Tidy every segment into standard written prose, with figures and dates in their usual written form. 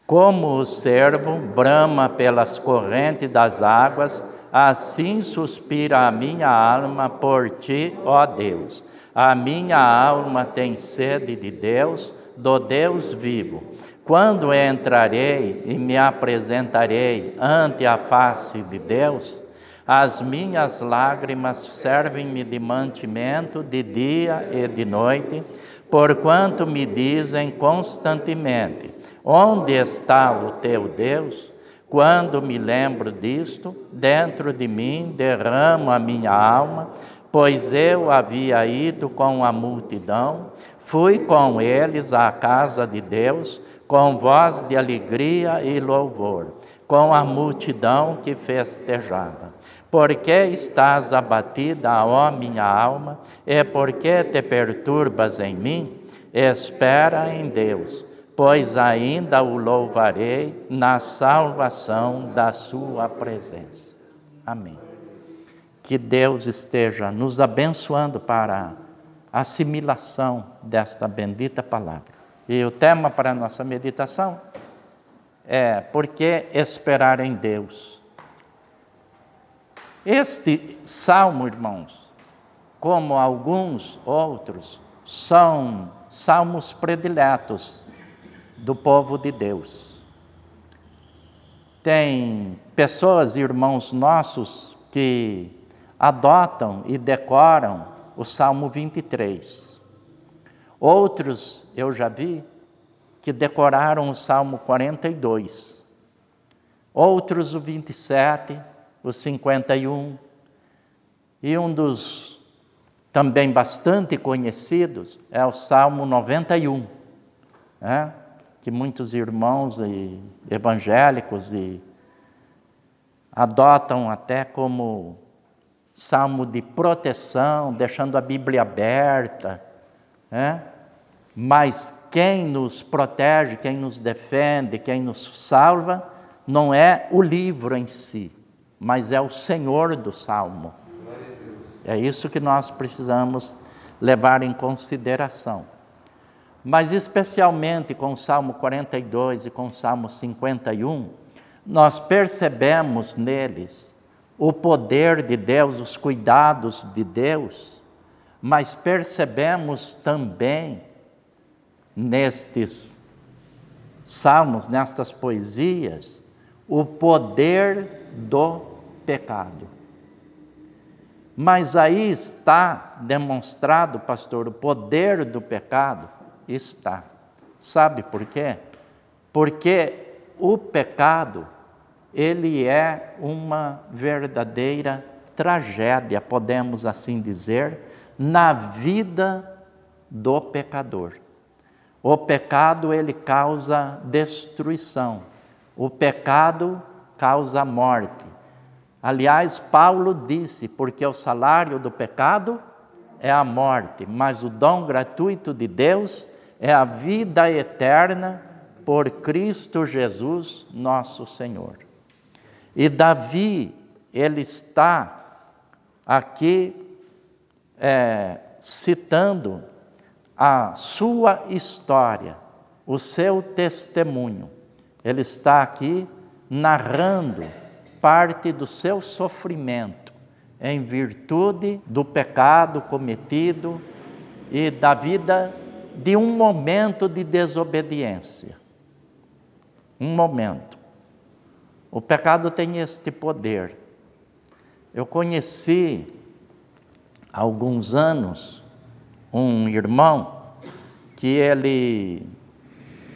Como o cervo brama pelas correntes das águas, assim suspira a minha alma por ti, ó Deus. A minha alma tem sede de Deus, do Deus vivo. Quando entrarei e me apresentarei ante a face de Deus, as minhas lágrimas servem-me de mantimento de dia e de noite, porquanto me dizem constantemente: onde está o teu Deus? Quando me lembro disto, dentro de mim derramo a minha alma, pois eu havia ido com a multidão, fui com eles à casa de Deus, com voz de alegria e louvor, com a multidão que festejava. Por que estás abatida, ó minha alma? E por que te perturbas em mim? Espera em Deus, pois ainda o louvarei na salvação da sua presença. Amém. Que Deus esteja nos abençoando para a assimilação desta bendita palavra. E o tema para a nossa meditação é: por que esperar em Deus? Este salmo, irmãos, como alguns outros, são salmos prediletos do povo de Deus. Tem pessoas, irmãos nossos, que adotam e decoram o Salmo 23. Outros, eu já vi, que decoraram o Salmo 42. Outros o 27, o 51. E um dos também bastante conhecidos é o Salmo 91, né? Que muitos irmãos evangélicos adotam até como salmo de proteção, deixando a Bíblia aberta, né? Mas quem nos protege, quem nos defende, quem nos salva, não é o livro em si, mas é o Senhor do salmo. É isso que nós precisamos levar em consideração. Mas especialmente com o Salmo 42 e com o Salmo 51, nós percebemos neles o poder de Deus, os cuidados de Deus, mas percebemos também nestes salmos, nestas poesias, o poder do pecado. Mas aí está demonstrado, pastor, o poder do pecado. Está. Sabe por quê? Porque o pecado, ele é uma verdadeira tragédia, podemos assim dizer, na vida do pecador. O pecado, ele causa destruição. O pecado causa morte. Aliás, Paulo disse: porque o salário do pecado é a morte, mas o dom gratuito de Deus é a vida eterna por Cristo Jesus, nosso Senhor. E Davi, ele está aqui citando a sua história, o seu testemunho. Ele está aqui narrando parte do seu sofrimento em virtude do pecado cometido e da vida de um momento de desobediência. Um momento. O pecado tem este poder. Eu conheci há alguns anos um irmão que ele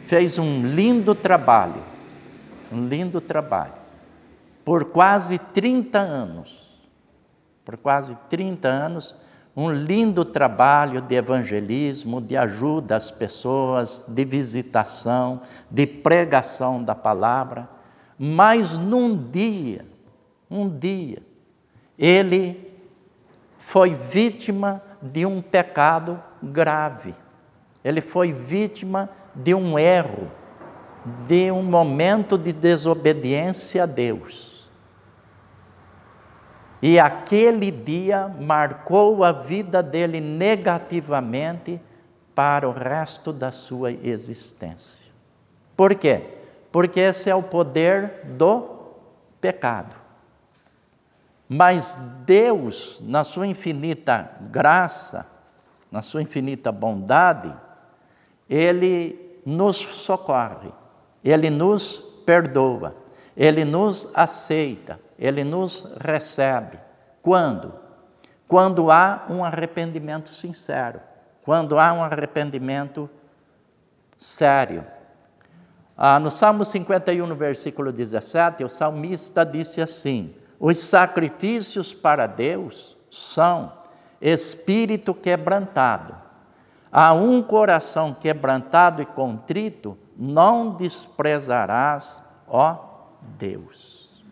fez um lindo trabalho, por quase 30 anos. Por quase 30 anos, um lindo trabalho de evangelismo, de ajuda às pessoas, de visitação, de pregação da palavra. Mas um dia, ele foi vítima de um pecado grave. Ele foi vítima de um erro, de um momento de desobediência a Deus. E aquele dia marcou a vida dele negativamente para o resto da sua existência. Por quê? Porque esse é o poder do pecado. Mas Deus, na sua infinita graça, na sua infinita bondade, Ele nos socorre, Ele nos perdoa, Ele nos aceita, Ele nos recebe. Quando? Quando há um arrependimento sincero, quando há um arrependimento sério. No Salmo 51, no versículo 17, o salmista disse assim: os sacrifícios para Deus são espírito quebrantado. A um coração quebrantado e contrito não desprezarás, ó Deus.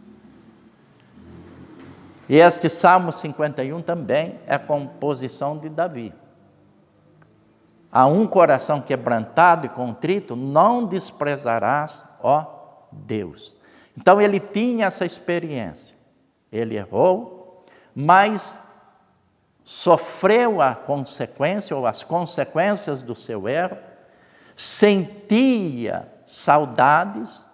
E este Salmo 51 também é composição de Davi. A um coração quebrantado e contrito não desprezarás, ó Deus. Então ele tinha essa experiência. Ele errou, mas sofreu a consequência ou as consequências do seu erro, sentia saudades,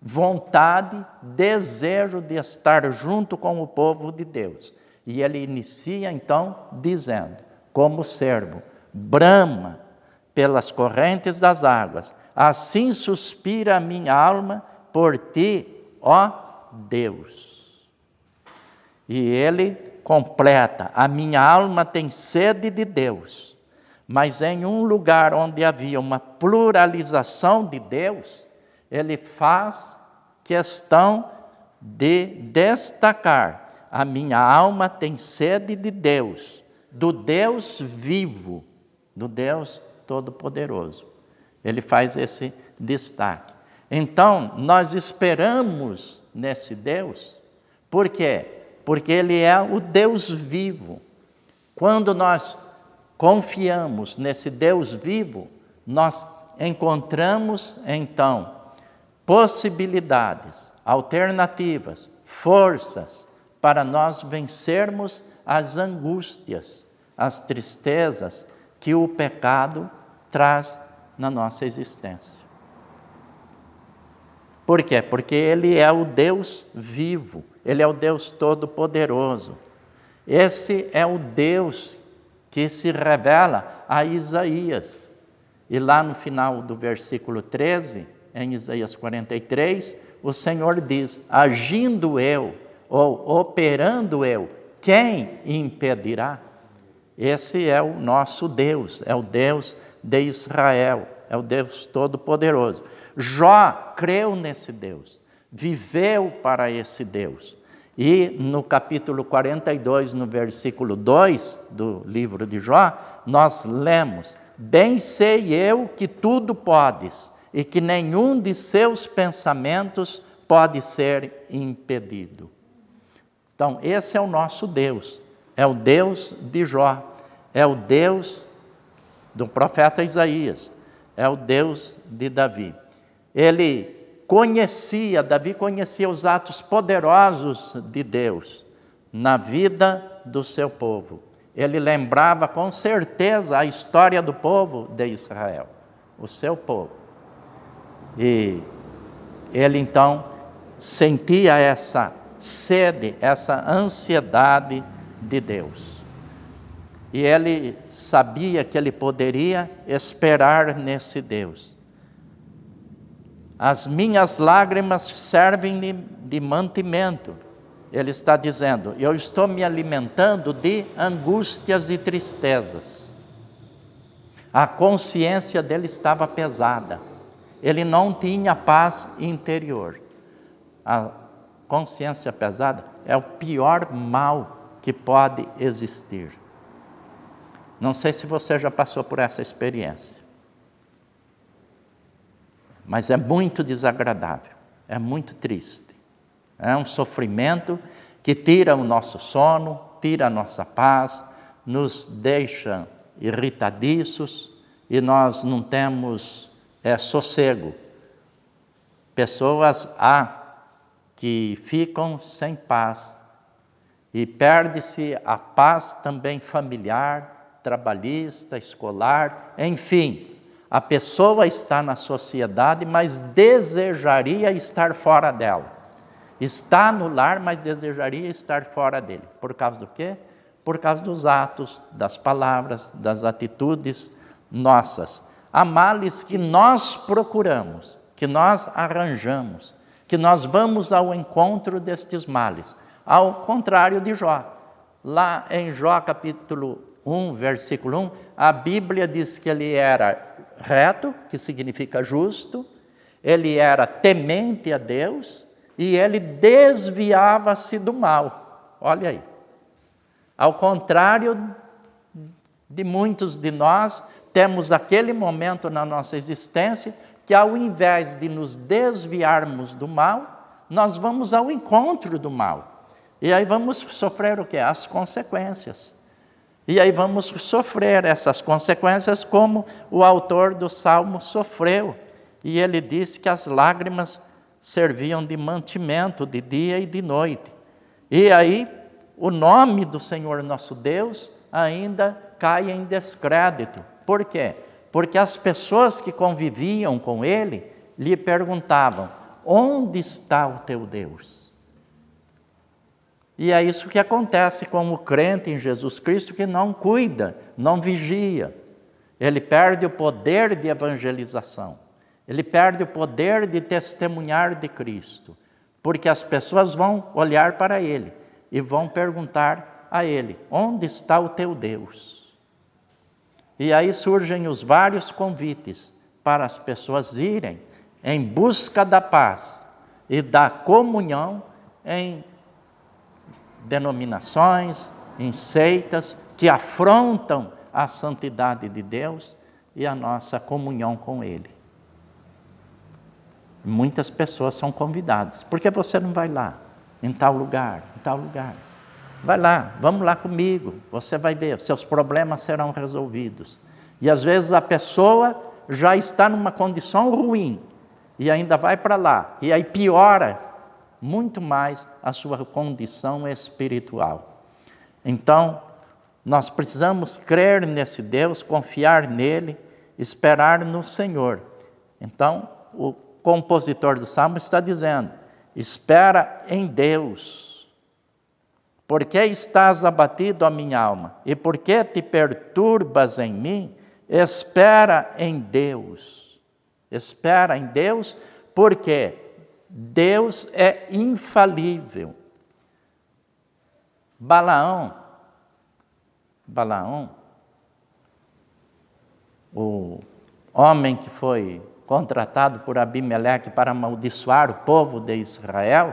vontade, desejo de estar junto com o povo de Deus. E ele inicia então dizendo, como servo, brama pelas correntes das águas, assim suspira a minha alma por ti, ó Deus. E ele completa, a minha alma tem sede de Deus, mas em um lugar onde havia uma pluralização de Deus, ele faz questão de destacar, a minha alma tem sede de Deus, do Deus vivo, do Deus Todo-Poderoso. Ele faz esse destaque. Então, nós esperamos nesse Deus, por quê? Porque Ele é o Deus vivo. Quando nós confiamos nesse Deus vivo, nós encontramos, então, possibilidades, alternativas, forças para nós vencermos as angústias, as tristezas que o pecado traz na nossa existência. Por quê? Porque Ele é o Deus vivo, Ele é o Deus Todo-Poderoso. Esse é o Deus que se revela a Isaías. E lá no final do versículo 13, em Isaías 43, o Senhor diz, agindo eu, ou operando eu, quem impedirá? Esse é o nosso Deus, é o Deus de Israel, é o Deus Todo-Poderoso. Jó creu nesse Deus, viveu para esse Deus. E no capítulo 42, no versículo 2 do livro de Jó, nós lemos, bem sei eu que tudo podes, e que nenhum de seus pensamentos pode ser impedido. Então, esse é o nosso Deus, é o Deus de Jó, é o Deus do profeta Isaías, é o Deus de Davi. Davi conhecia os atos poderosos de Deus na vida do seu povo. Ele lembrava com certeza a história do povo de Israel, o seu povo. E ele então sentia essa sede, essa ansiedade de Deus. E ele sabia que ele poderia esperar nesse Deus. As minhas lágrimas servem de mantimento. Ele está dizendo, eu estou me alimentando de angústias e tristezas. A consciência dele estava pesada. Ele não tinha paz interior. A consciência pesada é o pior mal que pode existir. Não sei se você já passou por essa experiência. Mas é muito desagradável, é muito triste. É um sofrimento que tira o nosso sono, tira a nossa paz, nos deixa irritadiços e nós não temos sossego. Pessoas há que ficam sem paz e perde-se a paz também familiar, trabalhista, escolar, enfim. A pessoa está na sociedade, mas desejaria estar fora dela. Está no lar, mas desejaria estar fora dele. Por causa do quê? Por causa dos atos, das palavras, das atitudes nossas. Há males que nós procuramos, que nós arranjamos, que nós vamos ao encontro destes males. Ao contrário de Jó. Lá em Jó capítulo 1, versículo 1, a Bíblia diz que ele era reto, que significa justo, ele era temente a Deus e ele desviava-se do mal. Olha aí. Ao contrário de muitos de nós, temos aquele momento na nossa existência que ao invés de nos desviarmos do mal, nós vamos ao encontro do mal. E aí vamos sofrer o quê? As consequências. E aí vamos sofrer essas consequências como o autor do Salmo sofreu. E ele disse que as lágrimas serviam de mantimento de dia e de noite. E aí o nome do Senhor nosso Deus ainda cai em descrédito. Por quê? Porque as pessoas que conviviam com ele lhe perguntavam: onde está o teu Deus? E é isso que acontece com o crente em Jesus Cristo que não cuida, não vigia. Ele perde o poder de evangelização. Ele perde o poder de testemunhar de Cristo. Porque as pessoas vão olhar para ele e vão perguntar a ele: onde está o teu Deus? E aí surgem os vários convites para as pessoas irem em busca da paz e da comunhão em denominações, em seitas que afrontam a santidade de Deus e a nossa comunhão com Ele. Muitas pessoas são convidadas. Por que você não vai lá? Em tal lugar, em tal lugar. Vai lá, vamos lá comigo. Você vai ver, seus problemas serão resolvidos. E às vezes a pessoa já está numa condição ruim e ainda vai para lá. E aí piora muito mais a sua condição espiritual. Então, nós precisamos crer nesse Deus, confiar nele, esperar no Senhor. Então, o compositor do Salmo está dizendo: espera em Deus. Por que estás abatido, ó minha alma? E por que te perturbas em mim? Espera em Deus. Espera em Deus, porque Deus é infalível. Balaão, o homem que foi contratado por Abimeleque para amaldiçoar o povo de Israel,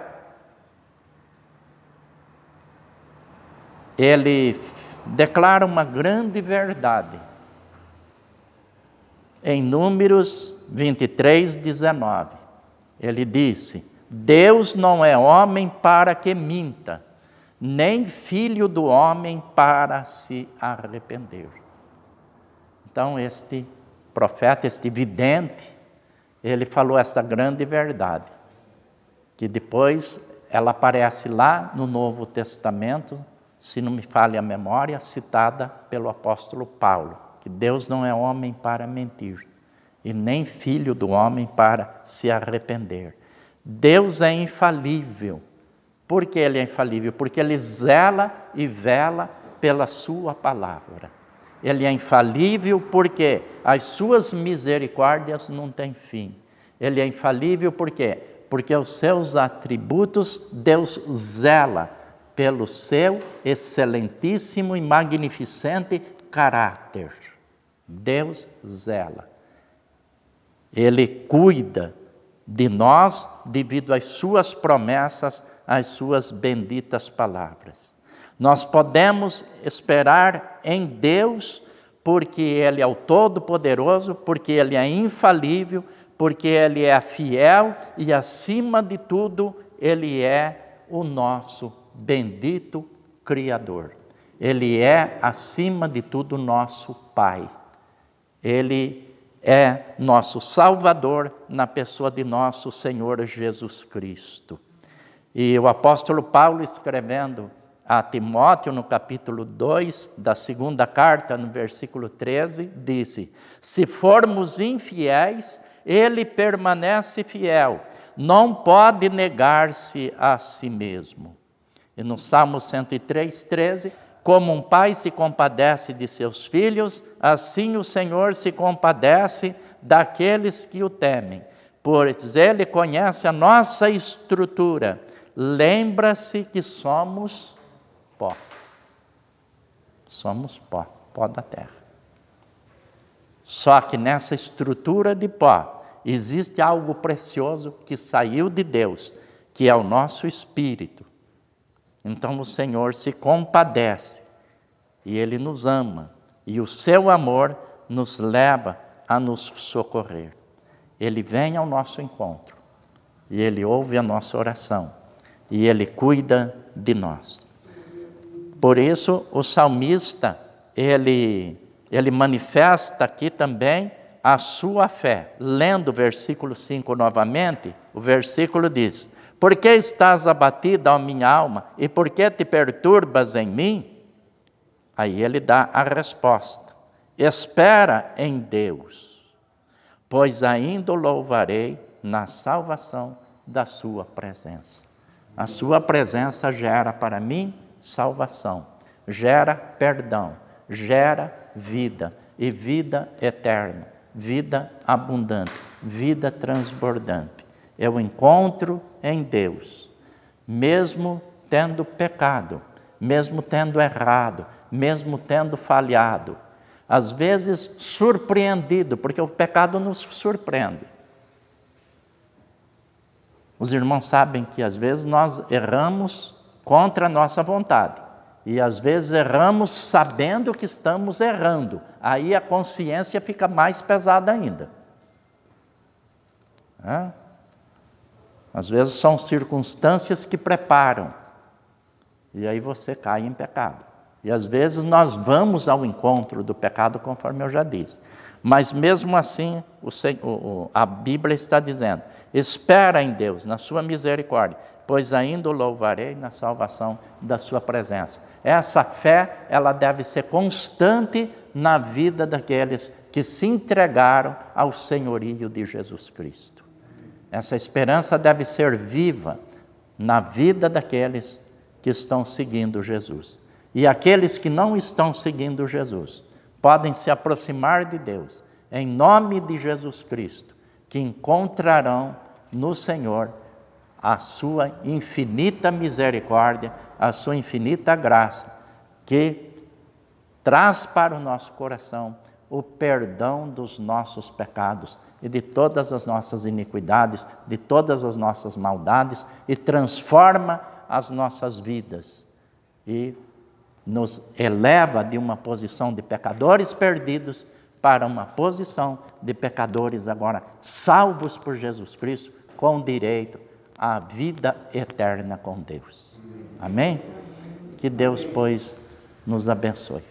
ele declara uma grande verdade. Em Números 23, 19, ele disse: Deus não é homem para que minta, nem filho do homem para se arrepender. Então este profeta, este vidente, ele falou essa grande verdade, que depois ela aparece lá no Novo Testamento, se não me falha a memória, citada pelo apóstolo Paulo, que Deus não é homem para mentir, e nem filho do homem para se arrepender. Deus é infalível. Por que ele é infalível? Porque ele zela e vela pela sua palavra. Ele é infalível porque as suas misericórdias não têm fim. Ele é infalível por quê? Porque os seus atributos, Deus zela pelo seu excelentíssimo e magnificente caráter. Deus zela. Ele cuida de nós devido às suas promessas, às suas benditas palavras. Nós podemos esperar em Deus porque Ele é o Todo-Poderoso, porque Ele é infalível, porque Ele é fiel e, acima de tudo, Ele é o nosso bendito Criador. Ele é, acima de tudo, nosso Pai. Ele é nosso Salvador na pessoa de nosso Senhor Jesus Cristo. E o apóstolo Paulo, escrevendo a Timóteo, no capítulo 2 da segunda carta, no versículo 13, disse: se formos infiéis, ele permanece fiel, não pode negar-se a si mesmo. E no Salmo 103, 13, como um pai se compadece de seus filhos, assim o Senhor se compadece daqueles que o temem, pois ele conhece a nossa estrutura, lembra-se que somos pó. Somos pó, pó da terra. Só que nessa estrutura de pó existe algo precioso que saiu de Deus, que é o nosso espírito. Então o Senhor se compadece e Ele nos ama, e o seu amor nos leva a nos socorrer. Ele vem ao nosso encontro e Ele ouve a nossa oração e Ele cuida de nós. Por isso o salmista, ele manifesta aqui também a sua fé. Lendo o versículo 5 novamente, o versículo diz: por que estás abatida, ó minha alma, e por que te perturbas em mim? Aí ele dá a resposta: espera em Deus, pois ainda o louvarei na salvação da sua presença. A sua presença gera para mim salvação, gera perdão, gera vida, e vida eterna, vida abundante, vida transbordante. Eu encontro em Deus, mesmo tendo pecado, mesmo tendo errado, mesmo tendo falhado, às vezes surpreendido, porque o pecado nos surpreende. Os irmãos sabem que às vezes nós erramos contra a nossa vontade, e às vezes erramos sabendo que estamos errando, aí a consciência fica mais pesada ainda. Às vezes são circunstâncias que preparam, e aí você cai em pecado. E às vezes nós vamos ao encontro do pecado, conforme eu já disse. Mas mesmo assim, a Bíblia está dizendo: espera em Deus, na sua misericórdia, pois ainda o louvarei na salvação da sua presença. Essa fé, ela deve ser constante na vida daqueles que se entregaram ao senhorio de Jesus Cristo. Essa esperança deve ser viva na vida daqueles que estão seguindo Jesus. E aqueles que não estão seguindo Jesus podem se aproximar de Deus, em nome de Jesus Cristo, que encontrarão no Senhor a sua infinita misericórdia, a sua infinita graça, que traz para o nosso coração o perdão dos nossos pecados e de todas as nossas iniquidades, de todas as nossas maldades, e transforma as nossas vidas e nos eleva de uma posição de pecadores perdidos para uma posição de pecadores agora salvos por Jesus Cristo, com direito à vida eterna com Deus. Amém? Que Deus, pois, nos abençoe.